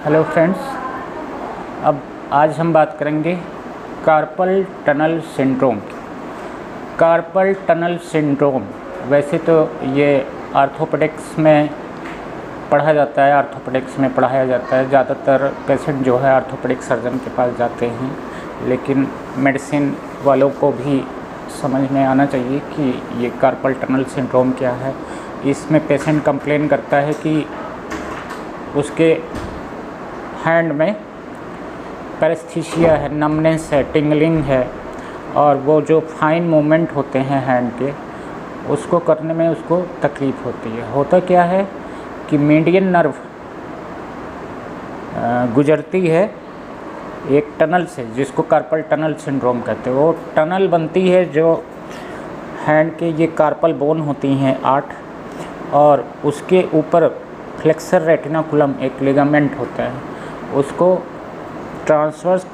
Hello friends, अब आज हम बात करेंगे carpal tunnel syndrome. Carpal tunnel syndrome वैसे तो ये आर्थोपेडिक्स में पढ़ाया जाता है, ज़्यादातर पेशेंट जो है आर्थोपेडिक सर्जन के पास जाते हैं, लेकिन मेडिसिन वालों को भी समझ में आना चाहिए कि ये कार्पल टनल सिंड्रोम क्या है। इसमें पेशेंट कंप्लेन करता है कि उसके हैंड में पैरेस्थीसिया है, नमनेस है, टिंगलिंग है, और वो जो फाइन मूवमेंट होते हैं हैंड के, उसको करने में उसको तकलीफ़ होती है। होता क्या है कि मीडियन नर्व गुजरती है एक टनल से, जिसको कार्पल टनल सिंड्रोम कहते हैं। वो टनल बनती है जो हैंड के ये कार्पल बोन होती हैं 8, और उसके ऊपर फ्लेक्सर रेटिनाकुलम एक लिगामेंट होता है, उसको ट्रांसवर्स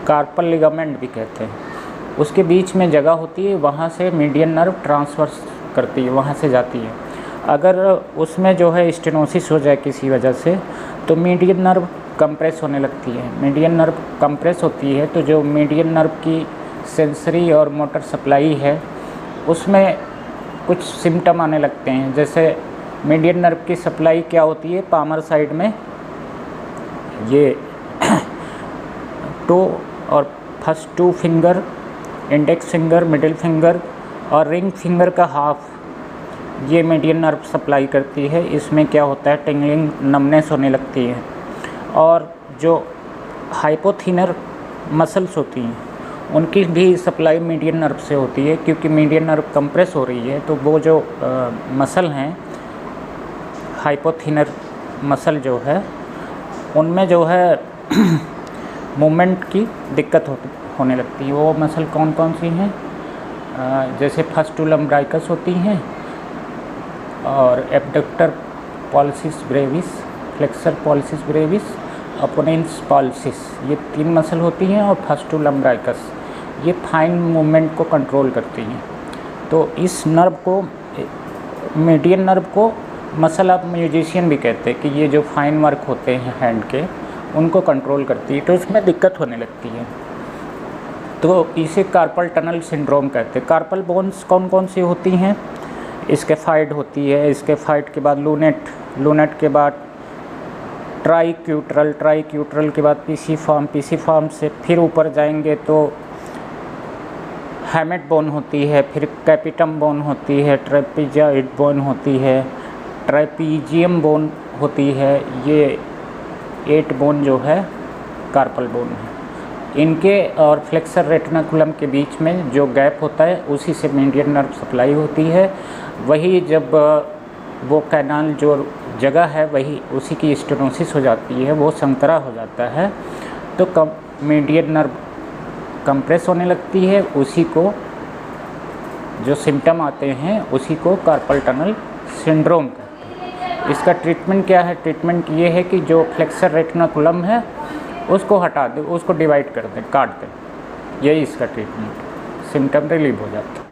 कार्पल लिगामेंट भी कहते हैं। उसके बीच में जगह होती है, वहाँ से मीडियन नर्व ट्रांसवर्स करती है, वहाँ से जाती है। अगर उसमें जो है स्टेनोसिस हो जाए किसी वजह से, तो मीडियन नर्व कंप्रेस होने लगती है। मीडियन नर्व कंप्रेस होती है तो जो मीडियन नर्व की सेंसरी और मोटर सप्लाई है, उसमें कुछ सिम्टम आने लगते हैं। जैसे मीडियन नर्व की सप्लाई क्या होती है, पामर साइड में ये टो और first 2 finger, index finger, middle finger और रिंग फिंगर का हाफ, ये मीडियन नर्व सप्लाई करती है। इसमें क्या होता है, टिंगलिंग, नमनेस होने लगती है। और जो हाइपोथिनर मसल्स होती हैं, उनकी भी सप्लाई मीडियन नर्व से होती है, क्योंकि मीडियन नर्व कंप्रेस हो रही है। तो वो जो मसल हैं, हाइपोथिनर मसल जो है, उनमें जो है मूवमेंट की दिक्कत होने लगती है। वो मसल कौन कौन सी हैं, जैसे फर्स्ट लम्ब्राइकस होती हैं, और abductor pollicis brevis, flexor pollicis brevis, opponens pollicis, ये 3 मसल होती हैं। और फर्स्ट लम्ब्राइकस ये फाइन मूवमेंट को कंट्रोल करती हैं। तो इस नर्व को, मीडियन नर्व को मसल ऑफ म्यूजिशियन भी कहते हैं, कि ये जो फाइन वर्क होते हैं हैंड के, उनको कंट्रोल करती है। तो उसमें दिक्कत होने लगती है, तो इसे कार्पल टनल सिंड्रोम कहते हैं। कार्पल बोन्स कौन कौन सी होती हैं, स्केफाइड होती है, स्केफाइड के बाद लूनेट, लूनेट के बाद ट्राइक्यूट्रल, ट्राइक्यूट्रल के बाद पीसीफॉर्म, पीसीफॉर्म से फिर ऊपर जाएंगे तो हैमेट बोन होती है, फिर कैपिटम बोन होती है, ट्रेपीजियड बोन होती है, ट्राइपीजियम बोन होती है। ये 8 बोन जो है कार्पल बोन है। इनके और फ्लेक्सर रेटिनाकुलम के बीच में जो गैप होता है, उसी से मीडियन नर्व सप्लाई होती है। वही जब वो कैनाल जो जगह है, वही उसी की स्टेनोसिस हो जाती है, वो संकरा हो जाता है, तो मीडियन नर्व कंप्रेस होने लगती है। उसी को जो सिम्टम आते हैं, उसी को कार्पल टनल सिंड्रोम कहते हैं। इसका ट्रीटमेंट क्या है, ट्रीटमेंट ये है कि जो फ्लेक्सर रेटिनाकुलम है, उसको हटा दें, उसको डिवाइड कर दें, काट दें। यही इसका ट्रीटमेंट, सिम्टम रिलीव हो जाता है।